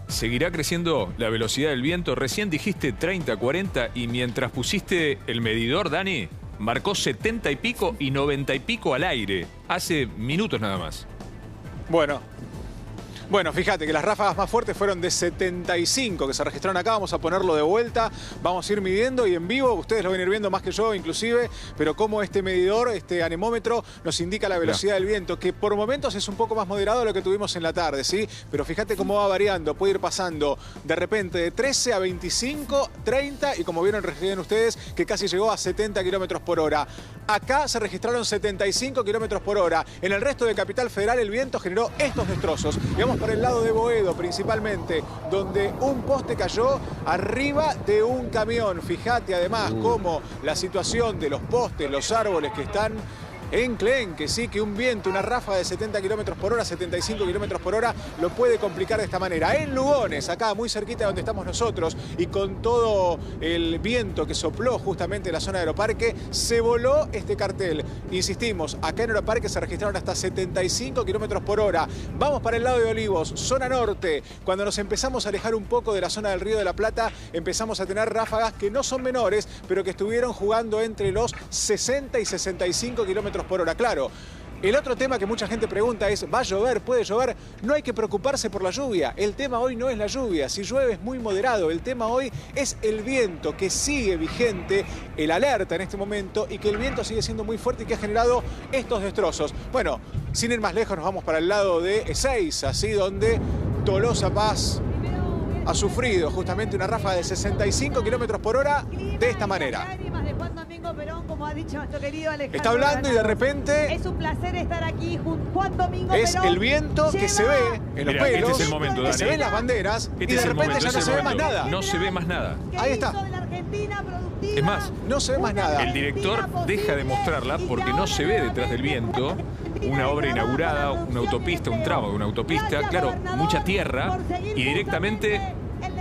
¿Seguirá creciendo la velocidad del viento? Recién dijiste 30, 40 y mientras pusiste el medidor, Dani, marcó 70 y pico y 90 y pico al aire. Hace minutos nada más. Bueno, fíjate que las ráfagas más fuertes fueron de 75 que se registraron acá. Vamos a ponerlo de vuelta, vamos a ir midiendo y en vivo, ustedes lo van a ir viendo más que yo inclusive, pero como este medidor, este anemómetro nos indica la velocidad del viento, que por momentos es un poco más moderado de lo que tuvimos en la tarde, ¿sí? Pero fíjate cómo va variando, puede ir pasando de repente de 13 a 25, 30 y como vieron recién ustedes, que casi llegó a 70 kilómetros por hora. Acá se registraron 75 kilómetros por hora. En el resto de Capital Federal el viento generó estos destrozos. Y vamos para el lado de Boedo principalmente, donde un poste cayó arriba de un camión. Fíjate además cómo la situación de los postes, los árboles que están enclenque, sí, que un viento, una ráfaga de 70 kilómetros por hora, 75 kilómetros por hora, lo puede complicar de esta manera. En Lugones, acá muy cerquita de donde estamos nosotros, y con todo el viento que sopló justamente en la zona de Aeroparque, se voló este cartel. Insistimos, acá en Aeroparque se registraron hasta 75 kilómetros por hora. Vamos para el lado de Olivos, zona norte. Cuando nos empezamos a alejar un poco de la zona del Río de la Plata, empezamos a tener ráfagas que no son menores, pero que estuvieron jugando entre los 60 y 65 kilómetros por hora. Claro, el otro tema que mucha gente pregunta es, ¿va a llover? ¿Puede llover? No hay que preocuparse por la lluvia. El tema hoy no es la lluvia. Si llueve es muy moderado. El tema hoy es el viento, que sigue vigente, el alerta en este momento, y que el viento sigue siendo muy fuerte y que ha generado estos destrozos. Bueno, sin ir más lejos, nos vamos para el lado de Ezeiza, así donde Tolosa Paz ha sufrido justamente una ráfaga de 65 kilómetros por hora de esta manera. Como ha dicho nuestro querido Alejandro. Está hablando y de repente es un placer estar aquí junto a Juan Domingo es Perón. El viento que se ve en los pelos, este es el momento, que se ven las banderas y de repente ya no se ve más nada. No se ve más nada. Ahí está. Es más, no se ve más nada. El director deja de mostrarla porque no se ve detrás del viento una obra inaugurada, una autopista, un tramo de una autopista, claro, mucha tierra y directamente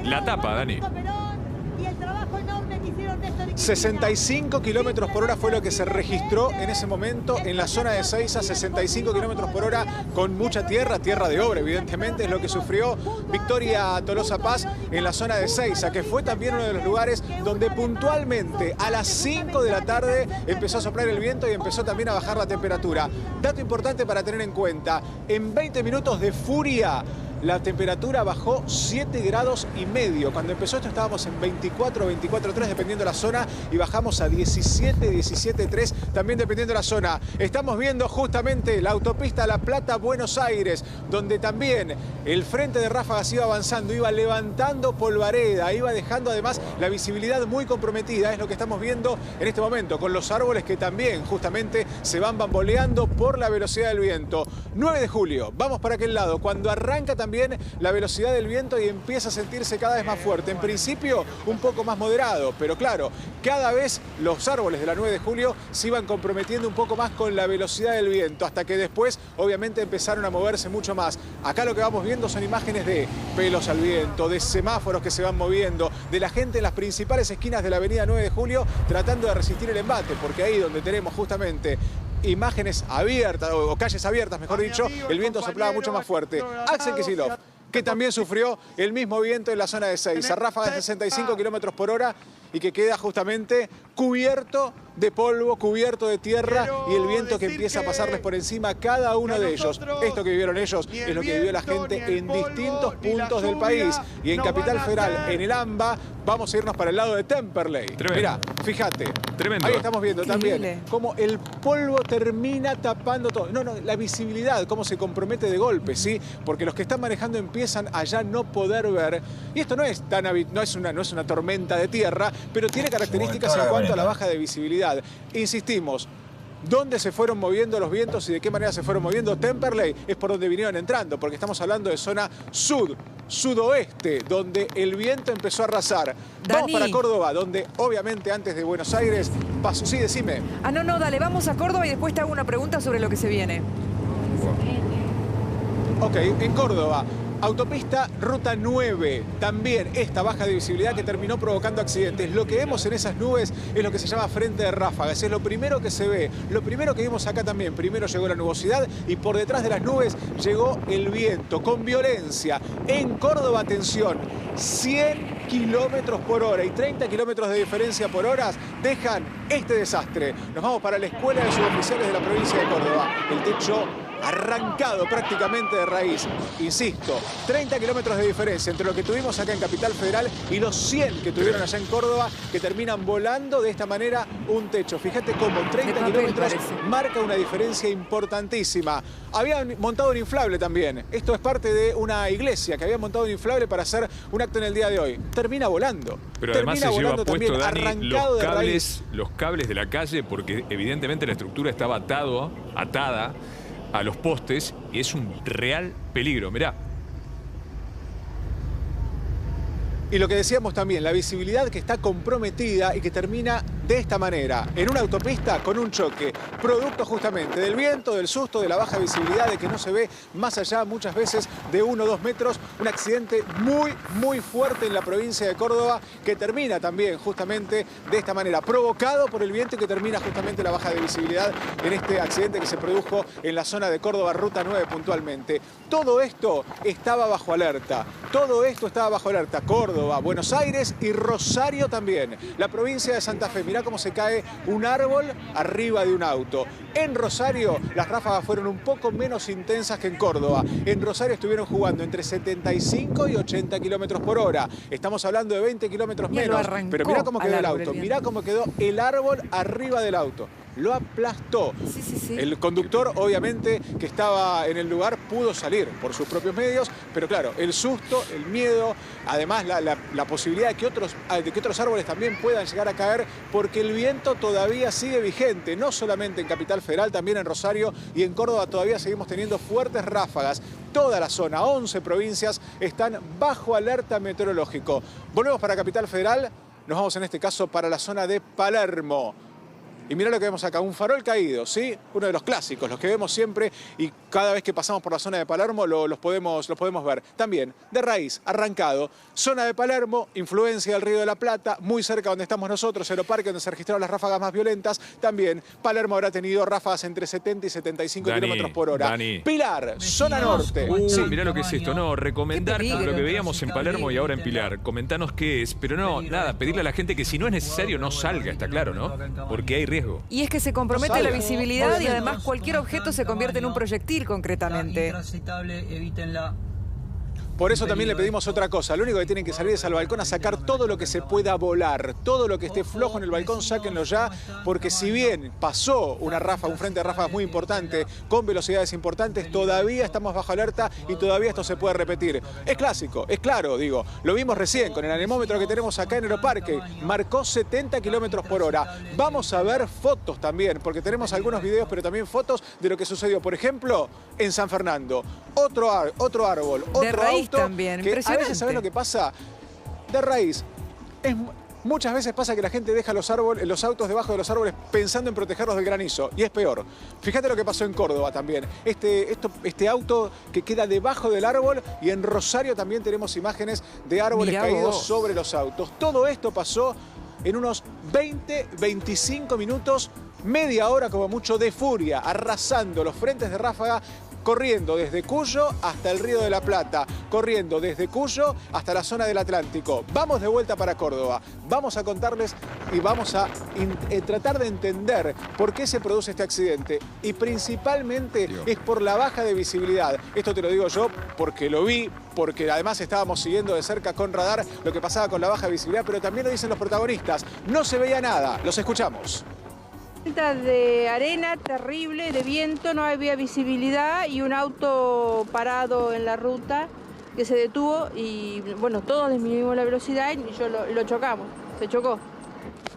la tapa, Dani. 65 kilómetros por hora fue lo que se registró en ese momento en la zona de Ezeiza, 65 kilómetros por hora con mucha tierra, tierra de obra, evidentemente, es lo que sufrió Victoria Tolosa Paz en la zona de Ezeiza, que fue también uno de los lugares donde puntualmente a las 5 de la tarde empezó a soplar el viento y empezó también a bajar la temperatura. Dato importante para tener en cuenta, en 20 minutos de furia, la temperatura bajó 7 grados y medio. Cuando empezó esto estábamos en 24, 24,3 dependiendo de la zona y bajamos a 17, 17,3 también dependiendo de la zona. Estamos viendo justamente la autopista La Plata-Buenos Aires, donde también el frente de ráfagas iba avanzando, iba levantando polvareda, iba dejando además la visibilidad muy comprometida. Es lo que estamos viendo en este momento, con los árboles que también justamente se van bamboleando por la velocidad del viento. 9 de julio, vamos para aquel lado, cuando arranca también la velocidad del viento y empieza a sentirse cada vez más fuerte. En principio un poco más moderado, pero claro, cada vez los árboles de la 9 de julio se iban comprometiendo un poco más con la velocidad del viento, hasta que después obviamente empezaron a moverse mucho más. Acá lo que vamos viendo son imágenes de pelos al viento, de semáforos que se van moviendo, de la gente en las principales esquinas de la avenida 9 de julio tratando de resistir el embate, porque ahí donde tenemos justamente imágenes abiertas, o calles abiertas, mejor dicho, el viento soplaba mucho más fuerte. Axel Kicillof, que también sufrió el mismo viento en la zona de Ezeiza, ráfagas de 65 kilómetros por hora y que queda justamente cubierto de polvo, cubierto de tierra y el viento que empieza a pasarles por encima a cada uno de ellos. Esto que vivieron ellos es lo que vivió la gente en distintos puntos del país. Y en Capital Federal, en el AMBA, vamos a irnos para el lado de Temperley. Mirá, fíjate. Tremendo. Ahí estamos viendo también cómo el polvo termina tapando todo. No, la visibilidad, cómo se compromete de golpe, ¿sí? Porque los que están manejando empiezan a ya no poder ver. Y esto no es una tormenta de tierra, pero tiene características en cuanto a la baja de visibilidad. Insistimos, ¿dónde se fueron moviendo los vientos y de qué manera se fueron moviendo? Temperley es por donde vinieron entrando, porque estamos hablando de zona sudoeste, donde el viento empezó a arrasar. Vamos para Córdoba, donde obviamente antes de Buenos Aires pasó. Sí, decime. No, dale, vamos a Córdoba y después te hago una pregunta sobre lo que se viene. Ok, en Córdoba. Autopista Ruta 9, también esta baja de visibilidad que terminó provocando accidentes. Lo que vemos en esas nubes es lo que se llama frente de ráfagas, es lo primero que se ve, lo primero que vimos acá también. Primero llegó la nubosidad y por detrás de las nubes llegó el viento con violencia. En Córdoba, atención, 100 kilómetros por hora y 30 kilómetros de diferencia por hora dejan este desastre. Nos vamos para la Escuela de Suboficiales de la provincia de Córdoba. El techo arrancado prácticamente de raíz. Insisto, 30 kilómetros de diferencia entre lo que tuvimos acá en Capital Federal y los 100 que tuvieron allá en Córdoba, que terminan volando de esta manera un techo. Fíjate cómo 30 kilómetros marca una diferencia importantísima. Habían montado un inflable también. Esto es parte de una iglesia que había montado un inflable para hacer un acto en el día de hoy. Termina volando. Pero además se lleva puesto, Dani, arrancado los cables de la calle, porque evidentemente la estructura estaba atada a los postes y es un real peligro. Mirá. Y lo que decíamos también, la visibilidad que está comprometida y que termina de esta manera, en una autopista con un choque, producto justamente del viento, del susto, de la baja visibilidad, de que no se ve más allá muchas veces de 1 o 2 metros, un accidente muy fuerte en la provincia de Córdoba que termina también justamente de esta manera, provocado por el viento y que termina justamente la baja de visibilidad en este accidente que se produjo en la zona de Córdoba, Ruta 9 puntualmente. Todo esto estaba bajo alerta, Córdoba, Buenos Aires y Rosario también. La provincia de Santa Fe, mirá cómo se cae un árbol arriba de un auto. En Rosario las ráfagas fueron un poco menos intensas que en Córdoba. En Rosario estuvieron jugando entre 75 y 80 kilómetros por hora. Estamos hablando de 20 kilómetros menos. Pero mirá cómo quedó el auto, mirá cómo quedó el árbol arriba del auto. Lo aplastó. Sí. El conductor, obviamente, que estaba en el lugar, pudo salir por sus propios medios, pero claro, el susto, el miedo, además la posibilidad de que otros árboles también puedan llegar a caer, porque el viento todavía sigue vigente, no solamente en Capital Federal, también en Rosario y en Córdoba todavía seguimos teniendo fuertes ráfagas. Toda la zona, 11 provincias, están bajo alerta meteorológico. Volvemos para Capital Federal, nos vamos en este caso para la zona de Palermo. Y mirá lo que vemos acá, un farol caído, ¿sí? Uno de los clásicos, los que vemos siempre y cada vez que pasamos por la zona de Palermo los podemos ver. También, de raíz, arrancado. Zona de Palermo, influencia del Río de la Plata, muy cerca donde estamos nosotros, Aeroparque, donde se registraron las ráfagas más violentas. También, Palermo habrá tenido ráfagas entre 70 y 75 kilómetros por hora. Pilar, zona norte. Sí, mirá lo que es esto. No, recomendar lo que veíamos en Palermo y ahora en Pilar. Comentanos qué es, pero no, nada, pedirle a la gente que si no es necesario no salga, está claro, ¿no? Porque hay riesgo. Y es que se compromete la visibilidad y además cualquier objeto se convierte en un proyectil concretamente. Por eso también le pedimos otra cosa. Lo único que tienen que salir es al balcón a sacar todo lo que se pueda volar. Todo lo que esté flojo en el balcón, sáquenlo ya. Porque si bien pasó una ráfaga, un frente de ráfagas muy importante, con velocidades importantes, todavía estamos bajo alerta y todavía esto se puede repetir. Es clásico, es claro, digo. Lo vimos recién con el anemómetro que tenemos acá en Aeroparque. Marcó 70 kilómetros por hora. Vamos a ver fotos también, porque tenemos algunos videos, pero también fotos de lo que sucedió, por ejemplo, en San Fernando. Otro árbol, otro auto. También, que impresionante. a veces, ¿sabes lo que pasa? De raíz. Muchas veces pasa que la gente deja los autos debajo de los árboles pensando en protegerlos del granizo. Y es peor. Fíjate lo que pasó en Córdoba también. Este auto que queda debajo del árbol, y en Rosario también tenemos imágenes de árboles caídos sobre los autos. Todo esto pasó en unos 20-25 minutos, media hora como mucho, de furia, arrasando los frentes de ráfaga, corriendo desde Cuyo hasta el Río de la Plata, corriendo desde Cuyo hasta la zona del Atlántico. Vamos de vuelta para Córdoba, vamos a contarles y vamos a tratar de entender por qué se produce este accidente. Y principalmente es por la baja de visibilidad. Esto te lo digo yo porque lo vi, porque además estábamos siguiendo de cerca con radar lo que pasaba con la baja visibilidad, pero también lo dicen los protagonistas. No se veía nada, los escuchamos. De arena terrible, de viento, no había visibilidad y un auto parado en la ruta que se detuvo y bueno, todos disminuimos la velocidad y lo chocamos, se chocó.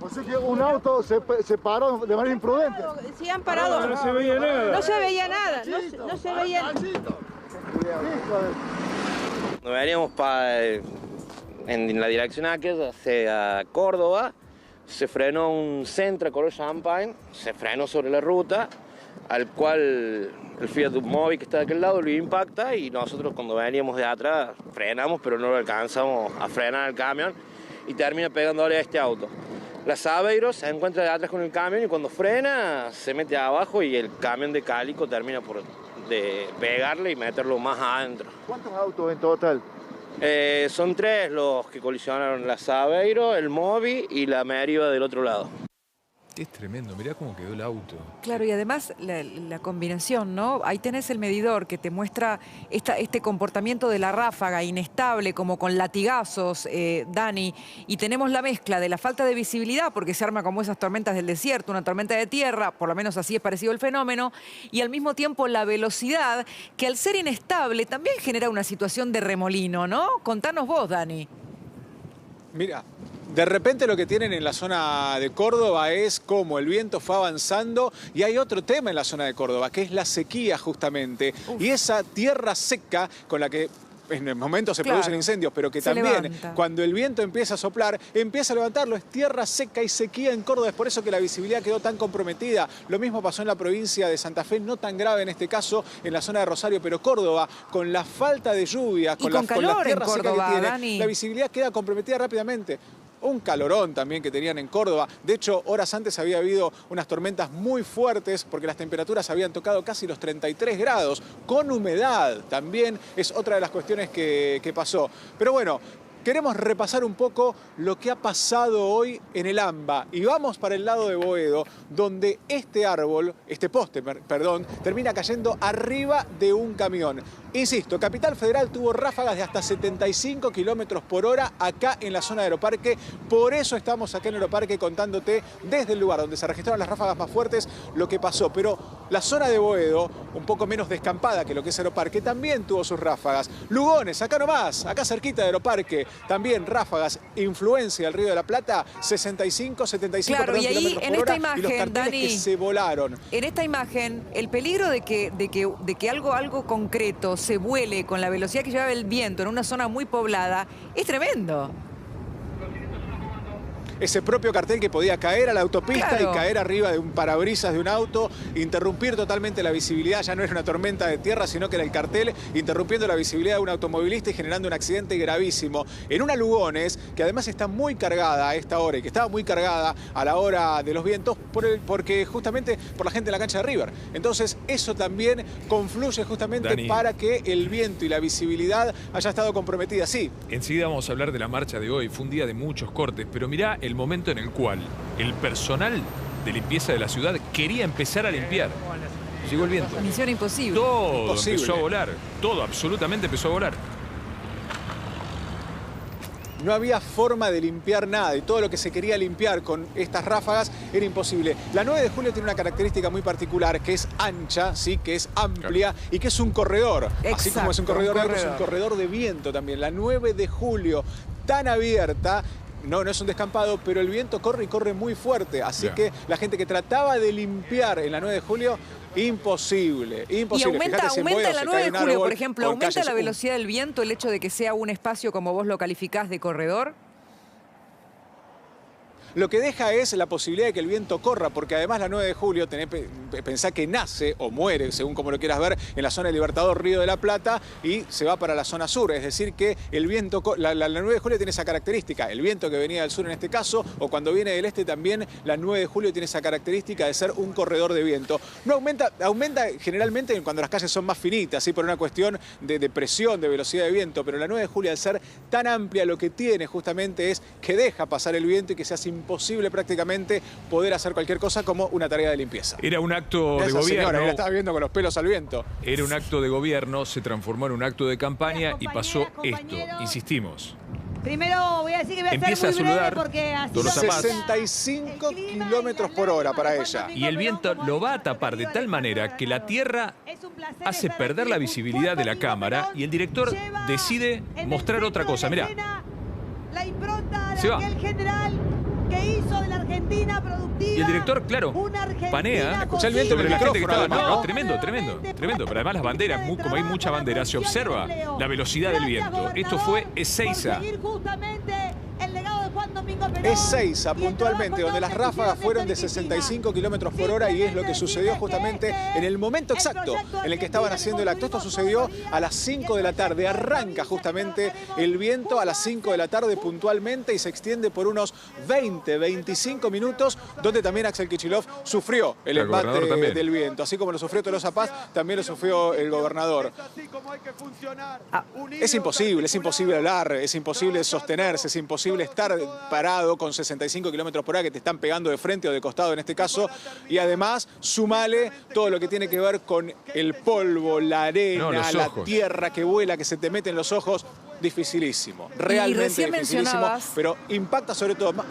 O sea que un auto se paró de manera imprudente. Sí, han parado. No se veía nada. No se veía nada, no se veía nada. Nos veníamos en la dirección aquella hacia Córdoba. Se frenó un Sentra color champagne, se frenó sobre la ruta, al cual el Fiat Mobi que está de aquel lado lo impacta y nosotros cuando veníamos de atrás frenamos, pero no lo alcanzamos a frenar el camión y termina pegándole a este auto. La Saveiro se encuentra de atrás con el camión y cuando frena se mete abajo y el camión de Cálico termina por pegarle y meterlo más adentro. ¿Cuántos autos en total? Son 3 los que colisionaron, la Saveiro, el Mobi y la Meriva del otro lado. Es tremendo, mirá cómo quedó el auto. Claro, y además la combinación, ¿no? Ahí tenés el medidor que te muestra este comportamiento de la ráfaga inestable, como con latigazos, Dani, y tenemos la mezcla de la falta de visibilidad, porque se arma como esas tormentas del desierto, una tormenta de tierra, por lo menos así es parecido el fenómeno, y al mismo tiempo la velocidad, que al ser inestable también genera una situación de remolino, ¿no? Contanos vos, Dani. Mira, de repente lo que tienen en la zona de Córdoba es cómo el viento fue avanzando y hay otro tema en la zona de Córdoba, que es la sequía justamente. Y esa tierra seca con la que en el momento se producen incendios, pero que también levanta. Cuando el viento empieza a soplar, empieza a levantarlo. Es tierra seca y sequía en Córdoba, es por eso que la visibilidad quedó tan comprometida. Lo mismo pasó en la provincia de Santa Fe, no tan grave en este caso, en la zona de Rosario, pero Córdoba, con la falta de lluvia, con la tierra seca que tiene, Dani, la visibilidad queda comprometida rápidamente. Un calorón también que tenían en Córdoba. De hecho, horas antes había habido unas tormentas muy fuertes porque las temperaturas habían tocado casi los 33 grados, con humedad. También es otra de las cuestiones que pasó. Pero bueno, queremos repasar un poco lo que ha pasado hoy en el AMBA. Y vamos para el lado de Boedo, donde este poste, termina cayendo arriba de un camión. Insisto, Capital Federal tuvo ráfagas de hasta 75 kilómetros por hora acá en la zona de Aeroparque. Por eso estamos acá en Aeroparque contándote desde el lugar donde se registraron las ráfagas más fuertes lo que pasó. Pero la zona de Boedo, un poco menos descampada que lo que es Aeroparque, también tuvo sus ráfagas. Lugones, acá nomás, acá cerquita de Aeroparque, también ráfagas, influencia del Río de la Plata, 65, 75 claro, y ahí kilómetros en por esta hora, imagen, y los carteles Dani, que se volaron. En esta imagen, el peligro de que algo concreto se vuele con la velocidad que llevaba el viento en una zona muy poblada es tremendo. Ese propio cartel que podía caer a la autopista Claro. y caer arriba de un parabrisas de un auto, interrumpir totalmente la visibilidad. Ya no era una tormenta de tierra, sino que era el cartel interrumpiendo la visibilidad de un automovilista y generando un accidente gravísimo. En una Lugones, que además está muy cargada a esta hora y que estaba muy cargada a la hora de los vientos porque justamente por la gente en la cancha de River. Entonces eso también confluye justamente Dani, para que el viento y la visibilidad haya estado comprometida. Sí. Enseguida vamos a hablar de la marcha de hoy. Fue un día de muchos cortes, pero mirá el momento en el cual el personal de limpieza de la ciudad quería empezar a limpiar. Llegó el viento. Misión imposible. Todo Imposible. empezó a volar. Todo absolutamente empezó a volar. No había forma de limpiar nada y todo lo que se quería limpiar con estas ráfagas era imposible. La 9 de julio tiene una característica muy particular, que es ancha, ¿sí? Que es amplia y que es un corredor. Así como es un corredor de autos, es un corredor de viento también. La 9 de julio, tan abierta. No es un descampado, pero el viento corre y corre muy fuerte. Así que la gente que trataba de limpiar en la 9 de julio, imposible. Y aumenta en la 9 de julio, por ejemplo, ¿aumenta la velocidad del viento el hecho de que sea un espacio, como vos lo calificás, de corredor? Lo que deja es la posibilidad de que el viento corra, porque además la 9 de julio, pensá que nace o muere, según como lo quieras ver, en la zona de Libertador, Río de la Plata, y se va para la zona sur. Es decir, que el viento, la 9 de julio tiene esa característica. El viento que venía del sur en este caso, o cuando viene del este también, la 9 de julio tiene esa característica de ser un corredor de viento. No aumenta generalmente cuando las calles son más finitas, ¿sí? Por una cuestión de presión, de velocidad de viento, pero la 9 de julio, al ser tan amplia, lo que tiene justamente es que deja pasar el viento y que se hace imposible prácticamente poder hacer cualquier cosa como una tarea de limpieza. Era un acto de gobierno. Señora, la estaba viendo con los pelos al viento. Era un acto de gobierno, se transformó en un acto de campaña y pasó esto. Insistimos. Primero voy a decir que voy a Empieza ser a muy breve saludar porque así Dolorosa Paz. 65 kilómetros por hora para ella. Y el viento lo va a tapar de tal manera que la tierra hace perder la visibilidad de la cámara y el director decide mostrar otra cosa. Mirá. La impronta Se va. de aquel general que hizo de la Argentina productiva. Y el director, claro, panea Escuchá el viento sobre en el la gente que micrófono, estaba. además, No, ¿no? tremendo. Pero además las banderas, como hay mucha bandera, se observa la velocidad del viento. Esto fue Ezeiza. Justamente el legado de Es Seiza, puntualmente, donde las ráfagas fueron de 65 kilómetros por hora y es lo que sucedió justamente en el momento exacto en el que estaban haciendo el acto. Esto sucedió a las 5 de la tarde. Arranca justamente el viento a las 5 de la tarde puntualmente y se extiende por unos 20-25 minutos, donde también Axel Kicillof sufrió el embate del viento. Así como lo sufrió Tolosa Paz, también lo sufrió el gobernador. Es imposible hablar, es imposible sostenerse, es imposible estar parado con 65 kilómetros por hora que te están pegando de frente o de costado en este caso. Y además, sumale todo lo que tiene que ver con el polvo, la arena, la tierra que vuela, que se te mete en los ojos. Dificilísimo, realmente dificilísimo, pero impacta sobre todo.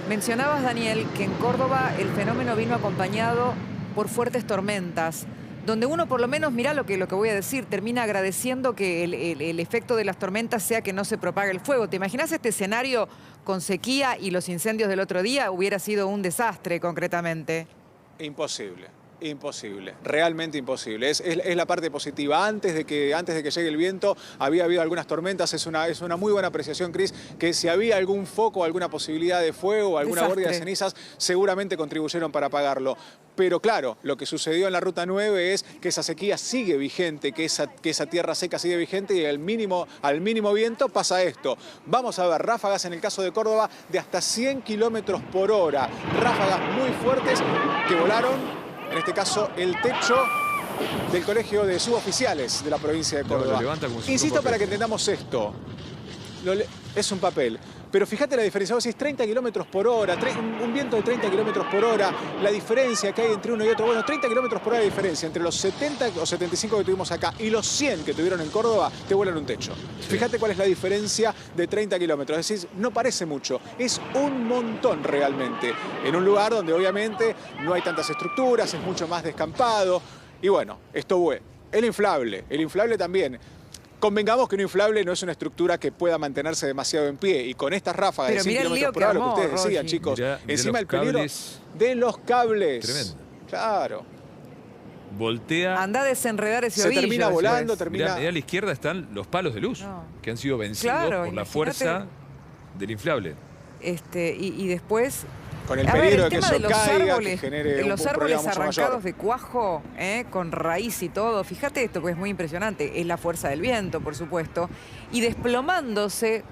Mencionabas, Daniel, que en Córdoba el fenómeno vino acompañado por fuertes tormentas, donde uno por lo menos, mirá lo que voy a decir, termina agradeciendo que el efecto de las tormentas sea que no se propague el fuego. ¿Te imaginas este escenario con sequía y los incendios del otro día? Hubiera sido un desastre, concretamente. Imposible. Imposible, realmente imposible. Es la parte positiva. Antes de que llegue el viento había habido algunas tormentas. Es una muy buena apreciación, Cris, que si había algún foco, alguna posibilidad de fuego, alguna borda de cenizas, seguramente contribuyeron para apagarlo. Pero claro, lo que sucedió en la Ruta 9 es que esa sequía sigue vigente, que esa tierra seca sigue vigente y al mínimo viento pasa esto. Vamos a ver ráfagas en el caso de Córdoba de hasta 100 kilómetros por hora. Ráfagas muy fuertes que volaron, en este caso, el techo del Colegio de Suboficiales de la provincia de Córdoba. Insisto para que entendamos esto. Es un papel. Pero fíjate la diferencia, vos decís 30 kilómetros por hora, un viento de 30 kilómetros por hora, la diferencia que hay entre uno y otro. Bueno, 30 kilómetros por hora de diferencia entre los 70 o 75 que tuvimos acá y los 100 que tuvieron en Córdoba, te vuelan un techo. Sí. Fíjate cuál es la diferencia de 30 kilómetros. Es decir, no parece mucho, es un montón realmente. En un lugar donde obviamente no hay tantas estructuras, es mucho más descampado. Y bueno, esto fue el inflable también. Convengamos que un inflable no es una estructura que pueda mantenerse demasiado en pie. Y con estas ráfagas de 100 kilómetros por hora, lo que ustedes decían, chicos, encima el peligro de los cables. Tremendo. Claro. Voltea. Anda a desenredar ese ovillo. Se termina volando, termina... Mirá, a la izquierda están los palos de luz que han sido vencidos por la fuerza del inflable. Y después... Con el peligro de que eso caiga, árboles, que genere los un árboles problema mucho arrancados mayor. de cuajo, con raíz y todo. Fíjate esto, pues es muy impresionante. Es la fuerza del viento, por supuesto. Y desplomándose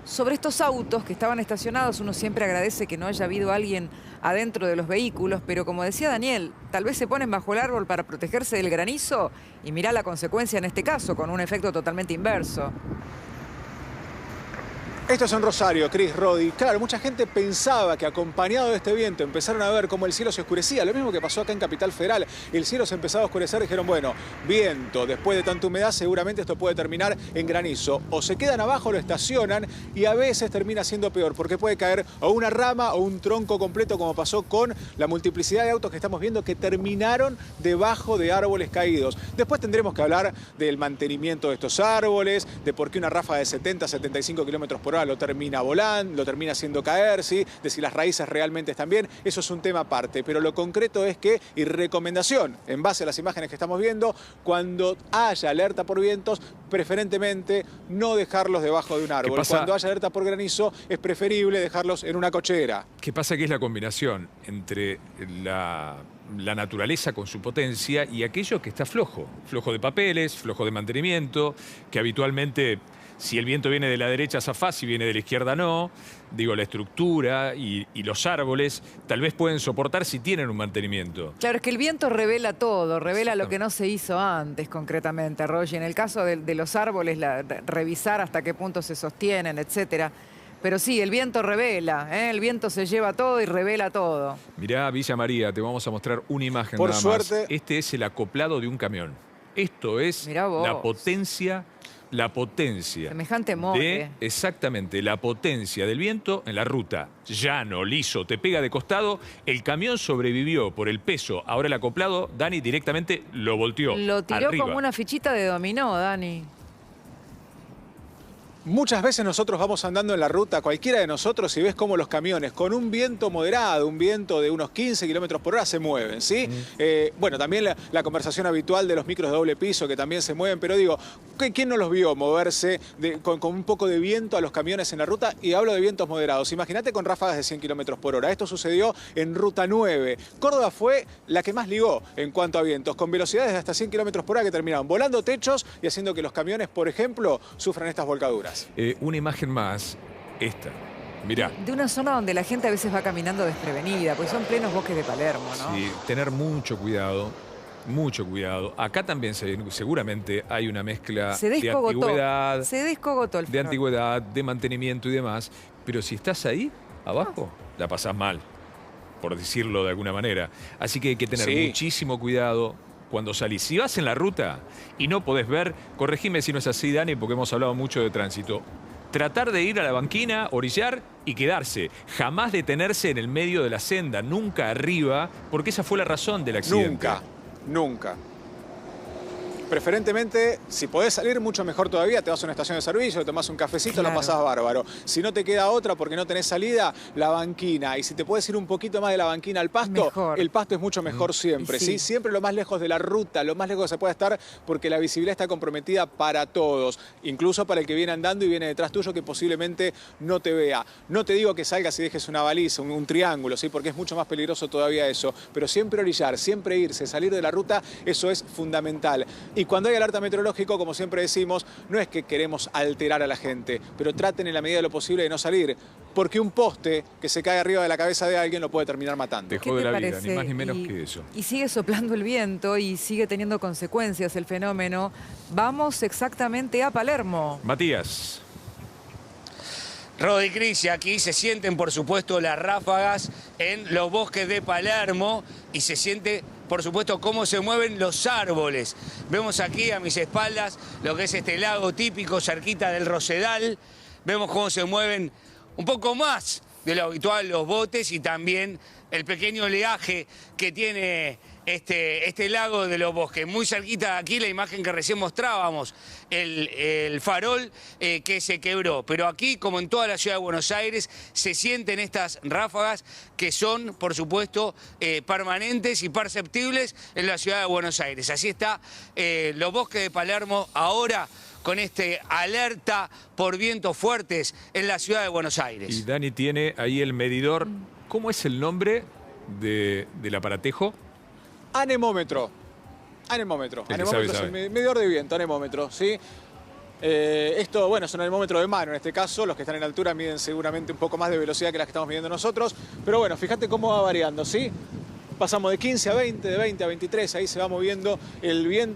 sobre estos autos que estaban estacionados. Uno siempre agradece que no haya habido alguien adentro de los vehículos, pero como decía Daniel, tal vez se ponen bajo el árbol para protegerse del granizo y mirá la consecuencia en este caso, con un efecto totalmente inverso. Esto es en Rosario, Cris, Rodi. Claro, mucha gente pensaba que acompañado de este viento empezaron a ver cómo el cielo se oscurecía. Lo mismo que pasó acá en Capital Federal. El cielo se empezaba a oscurecer y dijeron, bueno, viento, después de tanta humedad seguramente esto puede terminar en granizo. O se quedan abajo, lo estacionan y a veces termina siendo peor porque puede caer o una rama o un tronco completo como pasó con la multiplicidad de autos que estamos viendo que terminaron debajo de árboles caídos. Después tendremos que hablar del mantenimiento de estos árboles, de por qué una ráfaga de 70-75 kilómetros por hora lo termina volando, lo termina haciendo caer, ¿sí? De si las raíces realmente están bien, eso es un tema aparte. Pero lo concreto es que, y recomendación, en base a las imágenes que estamos viendo, cuando haya alerta por vientos, preferentemente no dejarlos debajo de un árbol. Cuando haya alerta por granizo, es preferible dejarlos en una cochera. ¿Qué pasa? Que es la combinación entre la naturaleza con su potencia y aquello que está flojo de papeles, flojo de mantenimiento, que habitualmente... Si el viento viene de la derecha zafás, si viene de la izquierda no. Digo, la estructura y los árboles tal vez pueden soportar si tienen un mantenimiento. Claro, es que el viento revela todo, revela lo que no se hizo antes concretamente, Roger. En el caso de los árboles, revisar hasta qué punto se sostienen, etcétera. Pero sí, el viento revela, el viento se lleva todo y revela todo. Mirá, Villa María, te vamos a mostrar una imagen por nada suerte más. Este es el acoplado de un camión. Esto es la potencia... Semejante monte. Exactamente, la potencia del viento en la ruta. Llano, liso, te pega de costado. El camión sobrevivió por el peso. Ahora el acoplado, Dani directamente lo volteó. Lo tiró arriba. Como una fichita de dominó, Dani. Muchas veces nosotros vamos andando en la ruta, cualquiera de nosotros, y ves cómo los camiones con un viento moderado, un viento de unos 15 kilómetros por hora, se mueven, ¿sí? Bueno, también la conversación habitual de los micros de doble piso que también se mueven, pero digo, ¿quién no los vio moverse con un poco de viento a los camiones en la ruta? Y hablo de vientos moderados. Imagínate con ráfagas de 100 kilómetros por hora. Esto sucedió en Ruta 9. Córdoba fue la que más ligó en cuanto a vientos, con velocidades de hasta 100 kilómetros por hora que terminaron volando techos y haciendo que los camiones, por ejemplo, sufran estas volcaduras. Una imagen más, esta. Mirá. De una zona donde la gente a veces va caminando desprevenida, pues son plenos bosques de Palermo, ¿no? Sí, tener mucho cuidado. Mucho cuidado. Acá también seguramente hay una mezcla de antigüedad. Se descogotó el de fenómeno. antigüedad, de mantenimiento y demás. Pero si estás ahí, abajo, la pasás mal, por decirlo de alguna manera. Así que hay que tener muchísimo cuidado cuando salís. Si vas en la ruta y no podés ver, corregime si no es así, Dani, porque hemos hablado mucho de tránsito. Tratar de ir a la banquina, orillar y quedarse. Jamás detenerse en el medio de la senda, nunca arriba, porque esa fue la razón del accidente. Nunca, nunca. Preferentemente, si podés salir, mucho mejor todavía, te vas a una estación de servicio, te tomás un cafecito, Claro. lo pasás bárbaro. Si no te queda otra porque no tenés salida, la banquina. Y si te puedes ir un poquito más de la banquina al pasto, Mejor. el pasto es mucho mejor siempre. Sí. ¿sí? Siempre lo más lejos de la ruta, lo más lejos que se puede estar, porque la visibilidad está comprometida para todos. Incluso para el que viene andando y viene detrás tuyo, que posiblemente no te vea. No te digo que salgas y dejes una baliza, un triángulo, ¿sí? Porque es mucho más peligroso todavía eso. Pero siempre orillar, siempre irse, salir de la ruta, eso es fundamental. Y cuando hay alerta meteorológico, como siempre decimos, no es que queremos alterar a la gente, pero traten en la medida de lo posible de no salir, porque un poste que se cae arriba de la cabeza de alguien lo puede terminar matando. Te ¿Qué jode te la vida, parece? ni más ni menos que eso. Y sigue soplando el viento y sigue teniendo consecuencias el fenómeno. Vamos exactamente a Palermo. Matías. Rodi, Cris, y aquí se sienten, por supuesto, las ráfagas en los bosques de Palermo y se siente, por supuesto, cómo se mueven los árboles. Vemos aquí a mis espaldas lo que es este lago típico cerquita del Rosedal. Vemos cómo se mueven un poco más de lo habitual los botes y también el pequeño oleaje que tiene este lago de los bosques. Muy cerquita de aquí la imagen que recién mostrábamos, el farol que se quebró. Pero aquí, como en toda la ciudad de Buenos Aires, se sienten estas ráfagas que son, por supuesto, permanentes y perceptibles en la ciudad de Buenos Aires. Así está los bosques de Palermo ahora con este alerta por vientos fuertes en la ciudad de Buenos Aires. Y Dani tiene ahí el medidor. ¿Cómo es el nombre del aparatejo? Anemómetro. Anemómetro. El que Anemómetro sabe, es el medidor de viento, anemómetro, ¿sí? Esto, bueno, es un anemómetro de mano en este caso. Los que están en altura miden seguramente un poco más de velocidad que las que estamos midiendo nosotros. Pero bueno, fíjate cómo va variando, ¿sí? Pasamos de 15 a 20, de 20 a 23, ahí se va moviendo el viento.